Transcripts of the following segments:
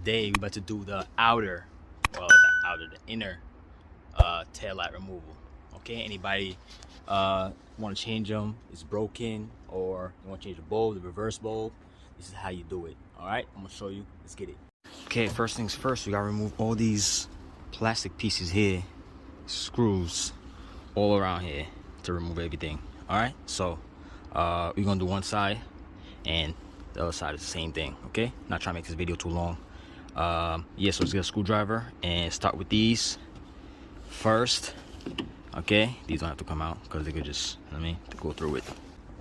today we're about to do the outer, the inner tail light removal. Okay, anybody want to change them, it's broken, or you want to change the bulb, the reverse bulb, this is how you do it. All right, I'm gonna show you. Let's get it. Okay, first things first, we gotta remove all these plastic pieces here, screws all around here to remove everything. All right, so we're gonna do one side and the other side is the same thing. Okay, not trying to make this video too long. Yeah, so let's get a screwdriver and start with these first. Okay, these don't have to come out because they could just, to go through it.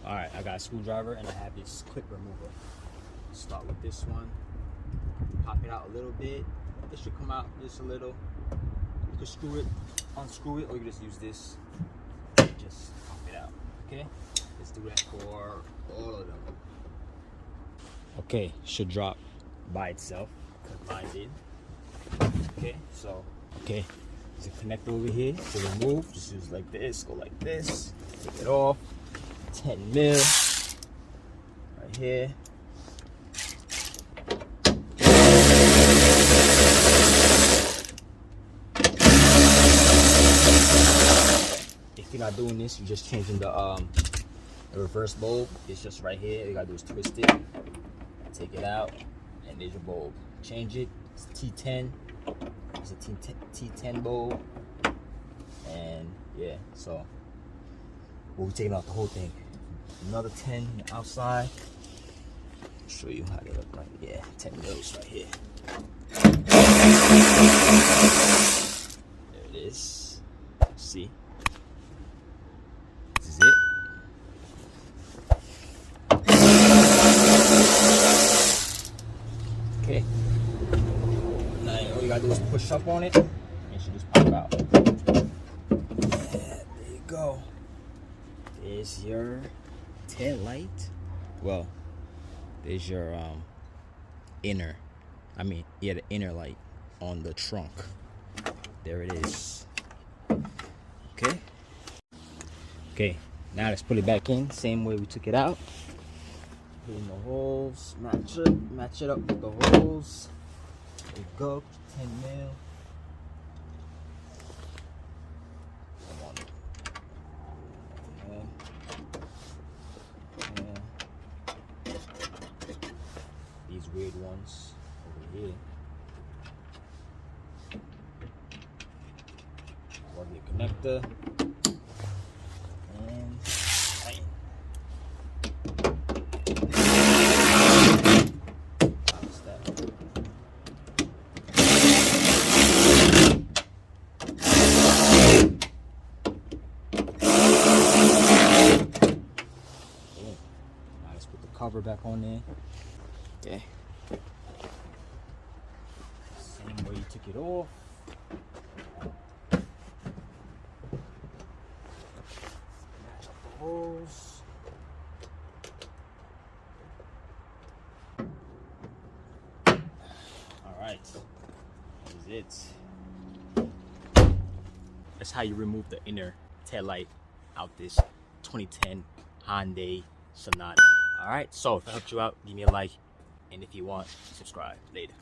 All right, I got a screwdriver and I have this clip remover. Start with this one, pop it out a little bit. It should come out just a little. You can screw it, unscrew it, or you can just use this. Just pop it out. Okay, let's do that for all of them. Okay, should drop by itself because mine did. Okay, so there's a connector over here to remove. Just use like this, go like this, take it off. 10 mil right here. If you're not doing this, you're just changing the reverse bulb. It's just right here. All you gotta do is twist it, take it out, and there's your bulb. Change it. It's T10. It's a T10 bulb, and yeah. So we'll be taking out the whole thing. Another 10 on the outside. I'll show you how they look like. Yeah, 10 mils right here. There it is. See? This is it. Okay. Now all you gotta do is push up on it, and it should just pop out. Yeah, there you go. There's your tail light. Well, there's your the inner light on the trunk. There it is. Okay, now let's put it back in same way we took it out. Put in the holes, match it up with the holes. There you go. 10 mil. These weird ones over here. Plug your connector and tighten. Now let's put the cover back on there. Okay. Same way you took it off. Match up the holes. Alright. That is it. That's how you remove the inner tail light out this 2010 Hyundai Sonata. Alright, so if it helped you out, give me a like. And if you want, subscribe later.